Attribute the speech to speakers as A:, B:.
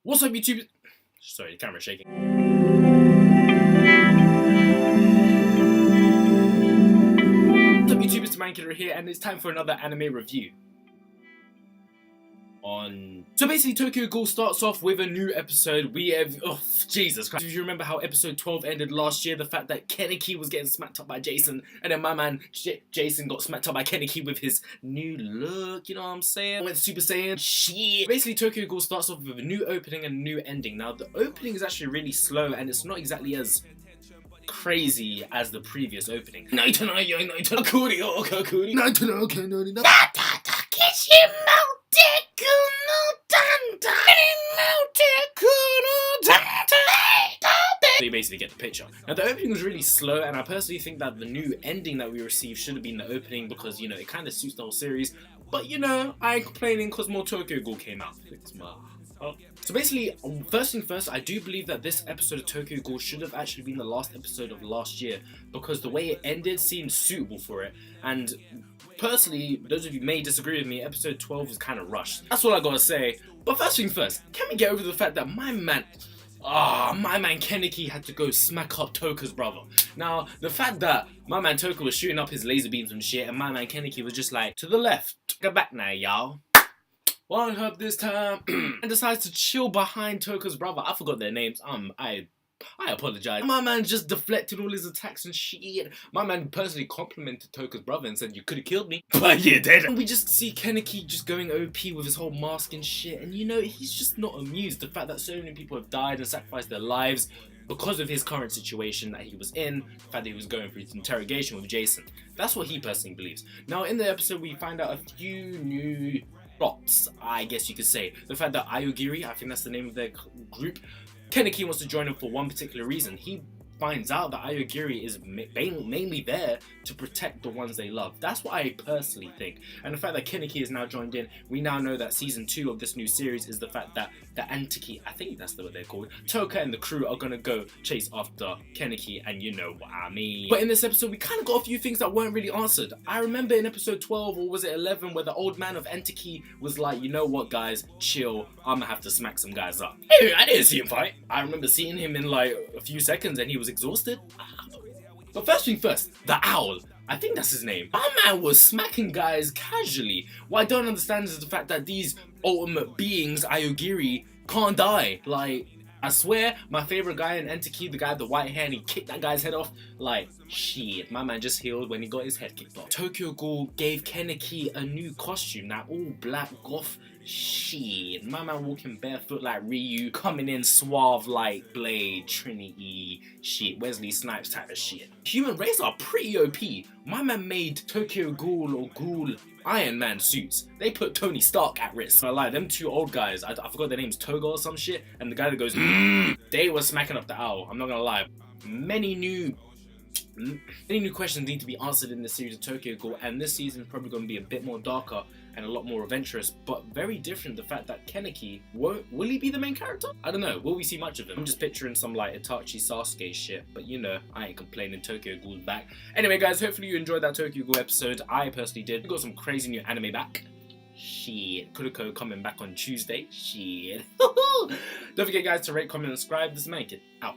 A: What's up, YouTube? Sorry, the camera's shaking. What's up, YouTube? It's Damangakid here, and it's time for another anime review. So basically, Tokyo Ghoul starts off with a new episode. We have, oh Jesus Christ! If you remember how episode 12 ended last year, the fact that Kaneki was getting smacked up by Jason, and then my man Jason got smacked up by Kaneki with his new look. You know what I'm saying? Went Super Saiyan. Shit. Basically, Tokyo Ghoul starts off with a new opening and a new ending. Now the opening is actually really slow, and it's not exactly as crazy as the previous opening. So you basically get the picture. Now the opening was really slow, and I personally think that the new ending that we received should have been the opening because, you know, it kind of suits the whole series. But, you know, I ain't complaining because more Tokyo Ghoul came out. So basically, first thing first, I do believe that this episode of Tokyo Ghoul should have actually been the last episode of last year because the way it ended seemed suitable for it. And personally, those of you may disagree with me, episode 12 was kind of rushed. That's all I gotta say. But first thing first, can we get over the fact that my man Kaneki had to go smack up Toka's brother. Now, the fact that my man Toka was shooting up his laser beams and shit, and my man Kaneki was just like, to the left, go back now, y'all. One up this time, and decides to chill behind Toka's brother. I forgot their names. I apologize. My man just deflected all his attacks and shit. My man personally complimented Toka's brother and said, "You could have killed me, but you did." And we just see Kaneki just going OP with his whole mask and shit. And you know, he's just not amused. The fact that so many people have died and sacrificed their lives because of his current situation that he was in, the fact that he was going through his interrogation with Jason. That's what he personally believes. Now, in the episode, we find out a few new plots, I guess you could say. The fact that Ayogiri, I think that's the name of their group, Kaneki wants to join him for one particular reason. He finds out that Ayogiri is mainly there to protect the ones they love. That's what I personally think. And the fact that Kaneki is now joined in, we now know that season 2 of this new series is the fact that the Antiki, I think that's what they're called, Toka and the crew are gonna go chase after Kaneki, and you know what I mean. But in this episode, we kind of got a few things that weren't really answered. I remember in episode 12, or was it 11, where the old man of Antiki was like, you know what guys, chill, I'm gonna have to smack some guys up. Hey, I didn't see him fight. I remember seeing him in like a few seconds and he was exhausted. But first thing first, the owl. I think that's his name. My man was smacking guys casually. What I don't understand is the fact that these ultimate beings, Ayogiri, can't die. Like, I swear, my favorite guy in Entiki, the guy with the white hair, and he kicked that guy's head off. Like, shit, my man just healed when he got his head kicked off. Tokyo Ghoul gave Kaneki a new costume, that all black goth. Shit, my man walking barefoot like Ryu, coming in suave like Blade, Trinity, shit, Wesley Snipes type of shit. Human race are pretty OP. My man made Tokyo Ghoul or Ghoul Iron Man suits. They put Tony Stark at risk. I lie, them two old guys, I forgot their names, Toga or some shit, and the guy that goes, they were smacking up the owl. I'm not gonna lie. Many new questions need to be answered in the series of Tokyo Ghoul, and this season is probably going to be a bit more darker and a lot more adventurous, but very different. The fact that Kaneki, will he be the main character? I don't know. Will we see much of him? I'm just picturing some like Itachi Sasuke shit, but you know, I ain't complaining. Tokyo Ghoul's back. Anyway guys, hopefully you enjoyed that Tokyo Ghoul episode. I personally did. We got some crazy new anime back. Shit. Kuroko coming back on Tuesday. Shit. Don't forget guys to rate, comment, and subscribe. This is Damangakid. Out.